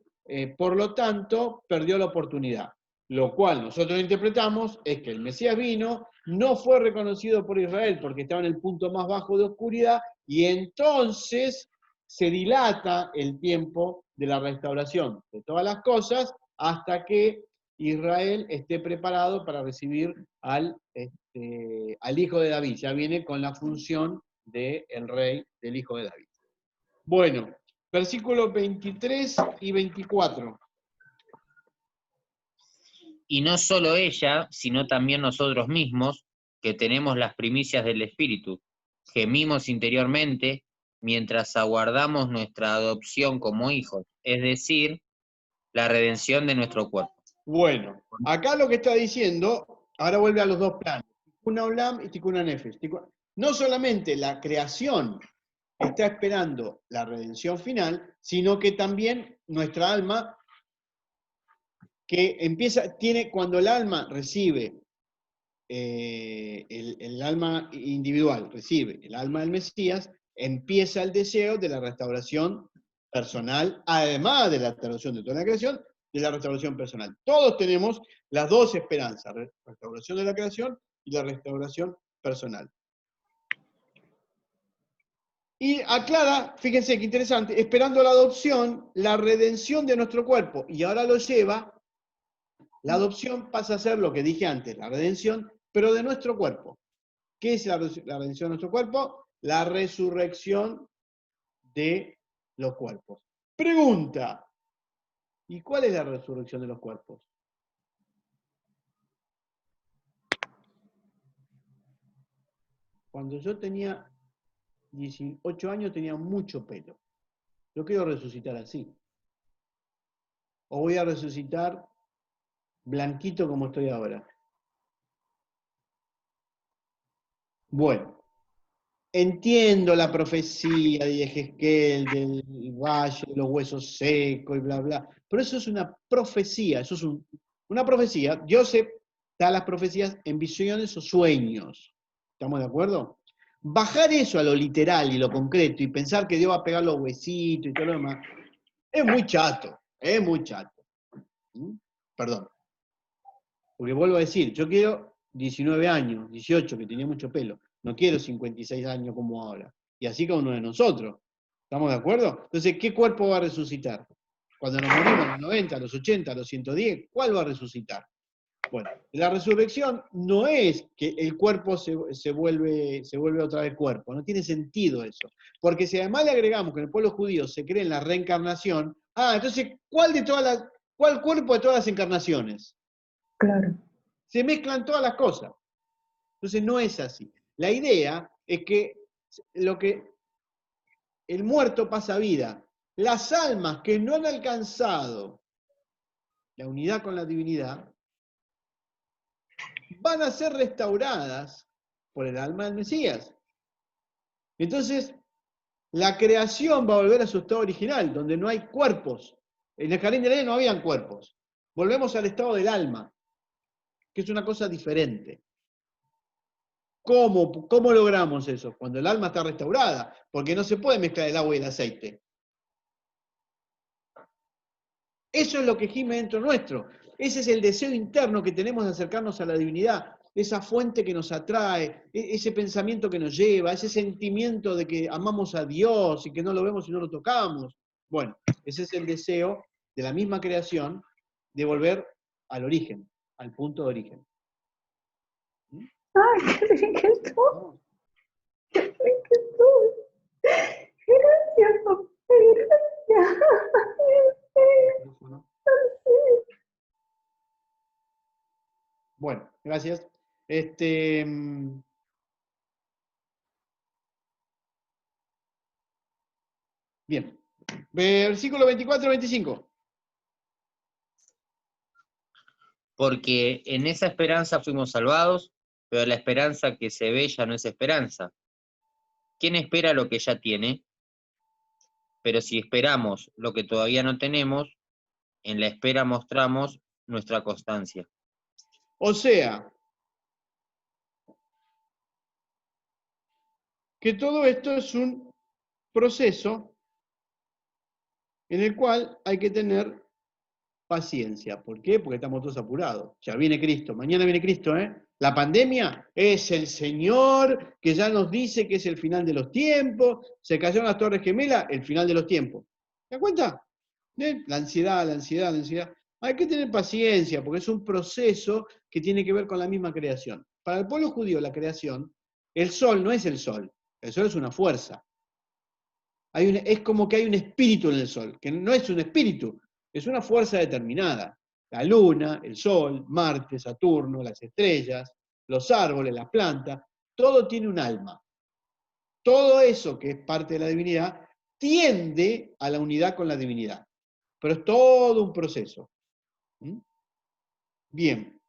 por lo tanto perdió la oportunidad. Lo cual nosotros interpretamos es que el Mesías vino, no fue reconocido por Israel porque estaba en el punto más bajo de oscuridad, y entonces se dilata el tiempo de la restauración de todas las cosas hasta que Israel esté preparado para recibir al hijo de David. Ya viene con la función del rey del hijo de David. Bueno, versículos 23 y 24. Y no solo ella, sino también nosotros mismos, que tenemos las primicias del Espíritu, gemimos interiormente mientras aguardamos nuestra adopción como hijos, es decir, la redención de nuestro cuerpo. Bueno, acá lo que está diciendo, ahora vuelve a los dos planos, Tikkun Olam y Tikkun Nefesh. No solamente la creación está esperando la redención final, sino que también nuestra alma, que cuando el alma recibe, el alma individual recibe el alma del Mesías, empieza el deseo de la restauración personal, además de la restauración de toda la creación, de la restauración personal. Todos tenemos las dos esperanzas, la restauración de la creación y la restauración personal. Y aclara, fíjense qué interesante, esperando la adopción, la redención de nuestro cuerpo, y ahora lo lleva, la adopción pasa a ser lo que dije antes, la redención, pero de nuestro cuerpo. ¿Qué es la redención de nuestro cuerpo? La resurrección de los cuerpos. Pregunta, ¿y cuál es la resurrección de los cuerpos? Cuando yo tenía 18 años tenía mucho pelo. Yo quiero resucitar así. O voy a resucitar blanquito como estoy ahora. Bueno, entiendo la profecía de Ezequiel, del valle de los huesos secos y bla, bla, pero eso es una profecía, eso es una profecía. Dios da las profecías en visiones o sueños. ¿Estamos de acuerdo? Bajar eso a lo literal y lo concreto y pensar que Dios va a pegar los huesitos y todo lo demás, es muy chato, es muy chato. Perdón. Porque vuelvo a decir, yo quiero 19 años, 18, que tenía mucho pelo. No quiero 56 años como ahora. Y así como uno de nosotros. ¿Estamos de acuerdo? Entonces, ¿qué cuerpo va a resucitar? Cuando nos morimos a los 90, a los 80, a los 110, ¿cuál va a resucitar? Bueno, la resurrección no es que el cuerpo se vuelve otra vez cuerpo. No tiene sentido eso. Porque si además le agregamos que en el pueblo judío se cree en la reencarnación, entonces, ¿cuál cuerpo de todas las encarnaciones? Claro. Se mezclan todas las cosas. Entonces no es así. La idea es que el muerto pasa vida. Las almas que no han alcanzado la unidad con la divinidad van a ser restauradas por el alma del Mesías. Entonces, la creación va a volver a su estado original, donde no hay cuerpos. En el jardín del Edén no habían cuerpos. Volvemos al estado del alma, que es una cosa diferente. ¿Cómo logramos eso? Cuando el alma está restaurada, porque no se puede mezclar el agua y el aceite. Eso es lo que gime dentro nuestro. Ese es el deseo interno que tenemos de acercarnos a la divinidad, esa fuente que nos atrae, ese pensamiento que nos lleva, ese sentimiento de que amamos a Dios y que no lo vemos y no lo tocamos. Bueno, ese es el deseo de la misma creación de volver al origen, al punto de origen. Ay, qué bien que estuvo. Qué bien que estuvo. Gracias, papá. Gracias. Bueno, gracias. Bien. Versículo 24-25. Porque en esa esperanza fuimos salvados, pero la esperanza que se ve ya no es esperanza. ¿Quién espera lo que ya tiene? Pero si esperamos lo que todavía no tenemos, en la espera mostramos nuestra constancia. O sea, que todo esto es un proceso en el cual hay que tener paciencia. ¿Por qué? Porque estamos todos apurados. Ya viene Cristo, mañana viene Cristo, ¿eh? La pandemia es el Señor que ya nos dice que es el final de los tiempos, se cayeron las Torres Gemelas, el final de los tiempos. ¿Te das cuenta? La ansiedad, la ansiedad, la ansiedad. Hay que tener paciencia porque es un proceso que tiene que ver con la misma creación. Para el pueblo judío, la creación, el sol no es el sol es una fuerza. Es como que hay un espíritu en el sol, que no es un espíritu, es una fuerza determinada. La luna, el sol, Marte, Saturno, las estrellas, los árboles, las plantas, todo tiene un alma. Todo eso que es parte de la divinidad tiende a la unidad con la divinidad. Pero es todo un proceso. Bien.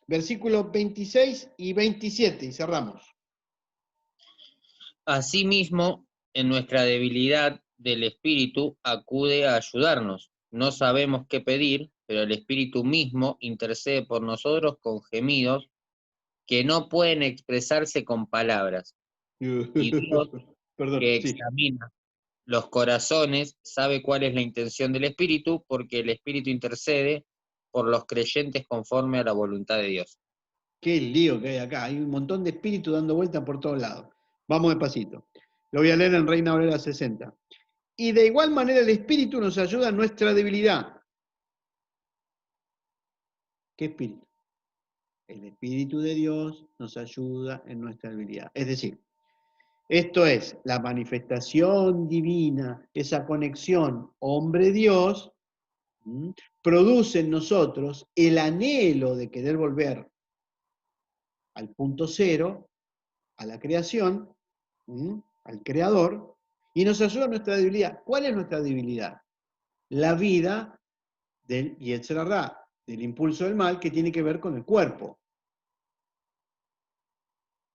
Versículos 26 y 27, y cerramos. Asimismo, en nuestra debilidad del Espíritu acude a ayudarnos. No sabemos qué pedir, pero el Espíritu mismo intercede por nosotros con gemidos que no pueden expresarse con palabras. Y Dios, Perdón, que sí. examina los corazones, sabe cuál es la intención del Espíritu, porque el Espíritu intercede por los creyentes conforme a la voluntad de Dios. Qué lío que hay acá. Hay un montón de espíritus dando vueltas por todos lados. Vamos despacito. Lo voy a leer en Reina Valera 60. Y de igual manera el espíritu nos ayuda en nuestra debilidad. ¿Qué espíritu? El espíritu de Dios nos ayuda en nuestra debilidad. Es decir, esto es la manifestación divina, esa conexión hombre-Dios, produce en nosotros el anhelo de querer volver al punto cero, a la creación, al creador, y nos ayuda en nuestra debilidad. ¿Cuál es nuestra debilidad? La vida del Yetzer Hara, del impulso del mal, que tiene que ver con el cuerpo.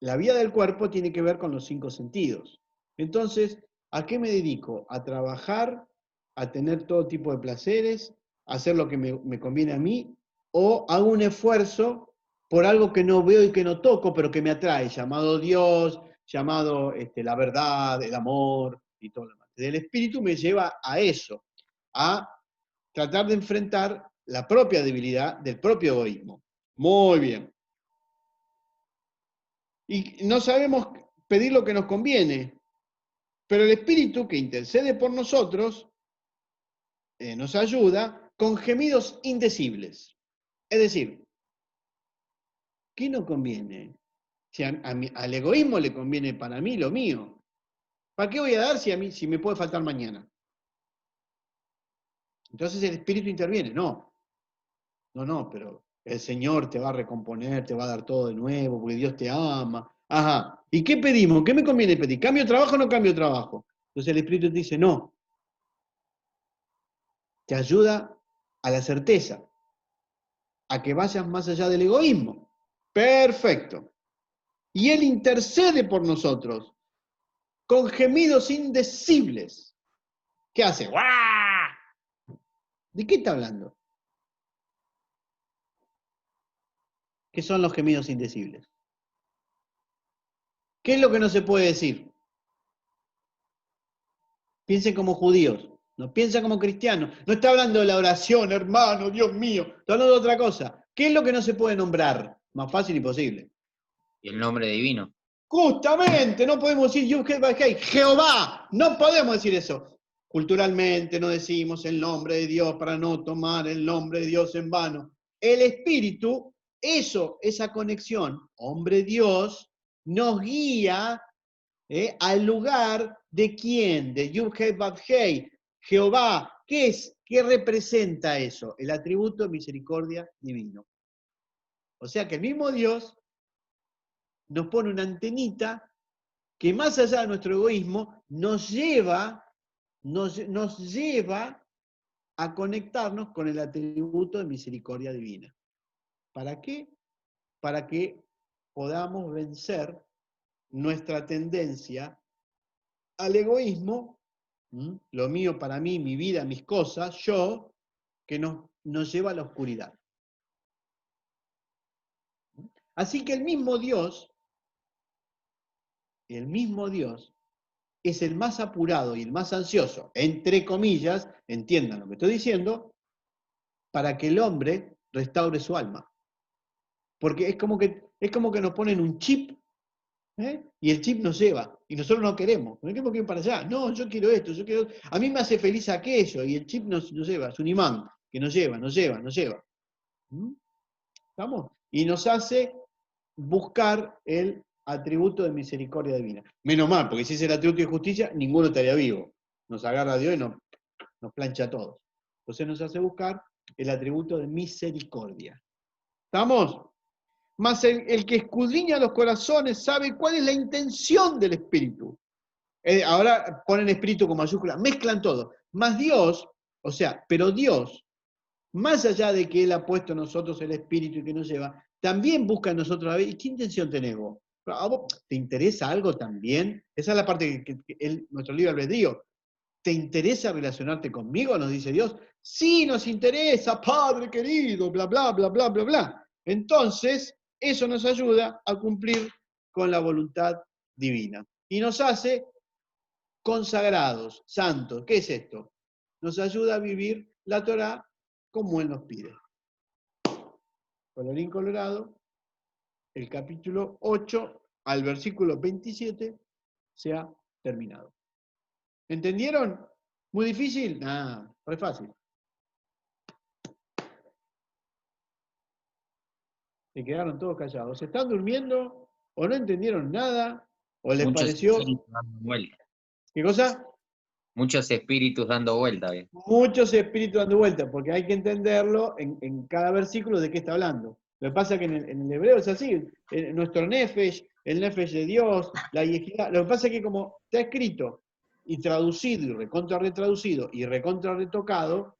La vida del cuerpo tiene que ver con los 5 sentidos. Entonces, ¿a qué me dedico? A trabajar, a tener todo tipo de placeres, a hacer lo que me conviene a mí, o hago un esfuerzo por algo que no veo y que no toco, pero que me atrae, llamado Dios, llamado la verdad, el amor y todo lo demás. El espíritu me lleva a eso, a tratar de enfrentar la propia debilidad del propio egoísmo. Muy bien. Y no sabemos pedir lo que nos conviene, pero el Espíritu que intercede por nosotros nos ayuda con gemidos indecibles. Es decir, ¿qué nos conviene? Si al egoísmo le conviene para mí lo mío, ¿para qué voy a dar si me puede faltar mañana? Entonces el Espíritu interviene. No, pero el Señor te va a recomponer, te va a dar todo de nuevo, porque Dios te ama. Ajá. ¿Y qué pedimos? ¿Qué me conviene pedir? ¿Cambio de trabajo o no cambio de trabajo? Entonces el Espíritu te dice, no. Te ayuda a la certeza, a que vayas más allá del egoísmo. Perfecto. Y Él intercede por nosotros con gemidos indecibles. ¿Qué hace? ¡Guau! ¿De qué está hablando? ¿Qué son los gemidos indecibles? ¿Qué es lo que no se puede decir? Piensen como judíos, no piensa como cristianos. No está hablando de la oración, hermano, Dios mío. Está hablando de otra cosa. ¿Qué es lo que no se puede nombrar? Más fácil y posible. Y el nombre divino. Justamente, no podemos decir Yud-Heh-Vav-Heh, Jehová. No podemos decir eso. Culturalmente no decimos el nombre de Dios para no tomar el nombre de Dios en vano. El Espíritu, eso, esa conexión, hombre-Dios, nos guía al lugar de quién, de Yud-Heh-Vav-Heh, Jehová. ¿Qué es? ¿Qué representa eso? El atributo de misericordia divino. O sea que el mismo Dios nos pone una antenita que más allá de nuestro egoísmo nos lleva a conectarnos con el atributo de misericordia divina. ¿Para qué? Para que podamos vencer nuestra tendencia al egoísmo, lo mío para mí, mi vida, mis cosas, yo, que nos lleva a la oscuridad. Así que el mismo Dios es el más apurado y el más ansioso, entre comillas, entiendan lo que estoy diciendo, para que el hombre restaure su alma. Porque es como que nos ponen un chip, y el chip nos lleva, y nosotros no queremos que ir para allá. No, yo quiero esto, a mí me hace feliz aquello, y el chip nos lleva, es un imán que nos lleva. ¿Estamos? Y nos hace buscar el atributo de misericordia divina. Menos mal, porque si es el atributo de justicia, ninguno estaría vivo. Nos agarra a Dios y nos plancha a todos. Entonces nos hace buscar el atributo de misericordia. ¿Estamos? Mas el que escudriña los corazones sabe cuál es la intención del Espíritu. Ahora ponen Espíritu con mayúscula, mezclan todo. Mas Dios, pero Dios, más allá de que Él ha puesto en nosotros el Espíritu y que nos lleva, también busca en nosotros a ver, ¿y qué intención tenés vos? ¿A vos te interesa algo también? Esa es la parte que nuestro libre albedrío. ¿Te interesa relacionarte conmigo? Nos dice Dios. Sí, nos interesa, Padre querido, bla, bla, bla, bla, bla, bla. Entonces, eso nos ayuda a cumplir con la voluntad divina. Y nos hace consagrados, santos. ¿Qué es esto? Nos ayuda a vivir la Torá como Él nos pide. Colorín colorado, el capítulo 8 al versículo 27 se ha terminado. ¿Entendieron? ¿Muy difícil? Nah, re fácil. Se quedaron todos callados. ¿Se están durmiendo? ¿O no entendieron nada? ¿O les Muchos pareció? espíritus dando vuelta. ¿Qué cosa? Muchos espíritus dando vuelta. Muchos espíritus dando vuelta, porque hay que entenderlo en cada versículo de qué está hablando. Lo que pasa es que en el hebreo es así. Nuestro nefesh, el nefesh de Dios, la yejidá. Lo que pasa es que como está escrito y traducido y recontra retraducido y recontra retocado,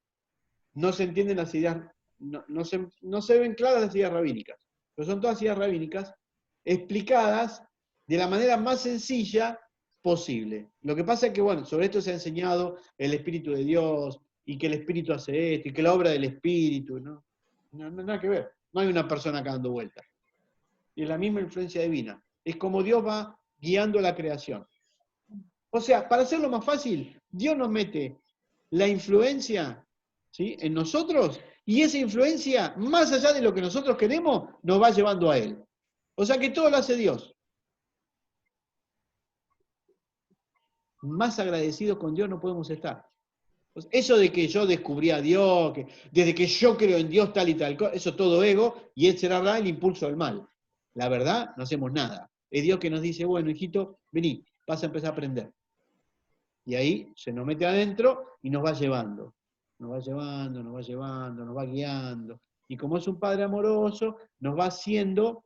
no se entienden las ideas, no se ven claras las ideas rabínicas. Pero son todas ideas rabínicas explicadas de la manera más sencilla posible. Lo que pasa es que, bueno, sobre esto se ha enseñado el Espíritu de Dios, y que el Espíritu hace esto, y que la obra del Espíritu, ¿no? Nada que ver. No hay una persona acá dando vueltas. Y es la misma influencia divina. Es como Dios va guiando la creación. O sea, para hacerlo más fácil, Dios nos mete la influencia, ¿sí?, en nosotros, y esa influencia, más allá de lo que nosotros queremos, nos va llevando a Él. O sea que todo lo hace Dios. Más agradecidos con Dios no podemos estar. Pues eso de que yo descubrí a Dios, que desde que yo creo en Dios tal y tal, eso es todo ego, y Él será el impulso del mal. La verdad, no hacemos nada. Es Dios que nos dice, bueno, hijito, vení, vas a empezar a aprender. Y ahí se nos mete adentro y nos va llevando. Nos va llevando, nos va llevando, nos va guiando. Y como es un Padre amoroso, nos va haciendo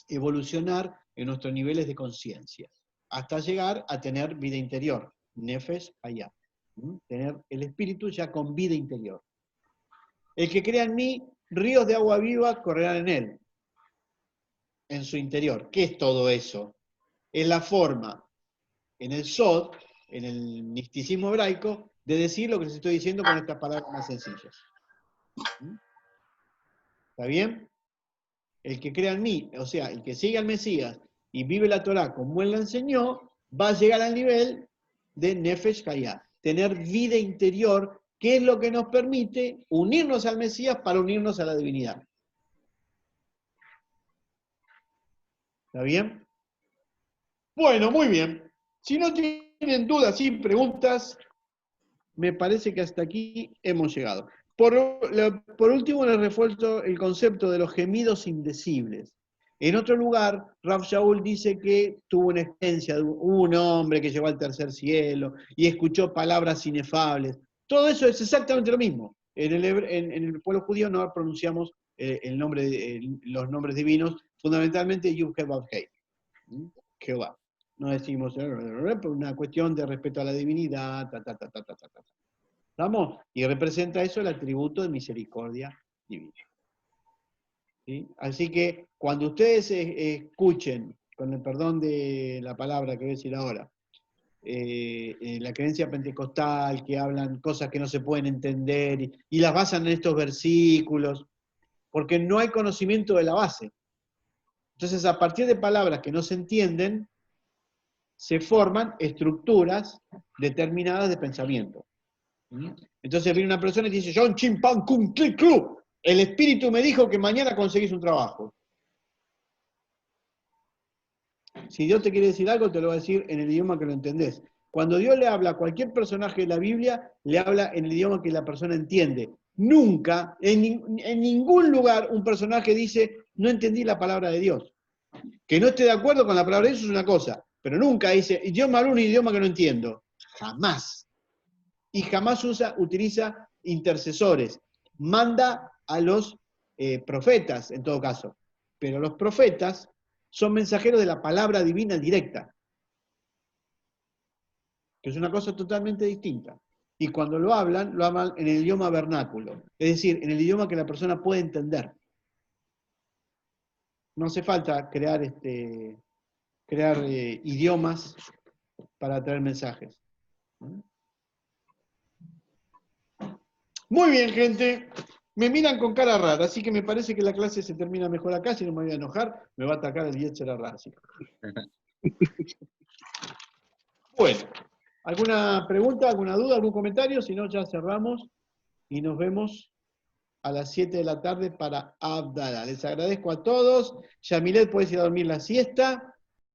evolucionar en nuestros niveles de conciencia, hasta llegar a tener vida interior, nefesh hayá, tener el espíritu ya con vida interior. El que crea en mí, ríos de agua viva correrán en él, en su interior. ¿Qué es todo eso? Es la forma, en el Sod, en el misticismo hebraico, de decir lo que les estoy diciendo con estas palabras más sencillas. ¿Está bien? El que crea en mí, o sea, el que sigue al Mesías y vive la Torá como él la enseñó, va a llegar al nivel de Nefesh Hayah, tener vida interior, que es lo que nos permite unirnos al Mesías para unirnos a la divinidad. ¿Está bien? Bueno, muy bien. Si no tienen dudas y preguntas, me parece que hasta aquí hemos llegado. Por último, les refuerzo el concepto de los gemidos indecibles. En otro lugar, Rav Shaul dice que tuvo una experiencia de un hombre que llegó al tercer cielo y escuchó palabras inefables. Todo eso es exactamente lo mismo. En el pueblo judío no pronunciamos los nombres divinos, fundamentalmente Yud He Vav Hei, Jehová. No decimos por una cuestión de respeto a la divinidad, ¿Estamos? Y representa eso el atributo de misericordia divina. ¿Sí? Así que cuando ustedes escuchen, con el perdón de la palabra que voy a decir ahora, la creencia pentecostal, que hablan cosas que no se pueden entender y las basan en estos versículos, porque no hay conocimiento de la base. Entonces, a partir de palabras que no se entienden, se forman estructuras determinadas de pensamiento. Entonces viene una persona y dice, John Chim Pan Cum Clic Club, el espíritu me dijo que mañana conseguís un trabajo. Si Dios te quiere decir algo, te lo va a decir en el idioma que lo entendés. Cuando Dios le habla a cualquier personaje de la Biblia, le habla en el idioma que la persona entiende. Nunca, en ningún lugar, un personaje dice, no entendí la palabra de Dios. Que no esté de acuerdo con la palabra de Dios es una cosa, pero nunca dice, idioma hablo un idioma que no entiendo. Jamás. Y jamás utiliza intercesores. Manda a los profetas, en todo caso. Pero los profetas son mensajeros de la palabra divina directa, que es una cosa totalmente distinta. Y cuando lo hablan en el idioma vernáculo, es decir, en el idioma que la persona puede entender. No hace falta crear idiomas para traer mensajes. Muy bien, gente. Me miran con cara rara, así que me parece que la clase se termina mejor acá. Si no me voy a enojar, me va a atacar el Yetzer Hara. Bueno, ¿alguna pregunta, alguna duda, algún comentario? Si no, ya cerramos y nos vemos a las 7 de la tarde para Abdala. Les agradezco a todos. Yamilet, puedes ir a dormir la siesta.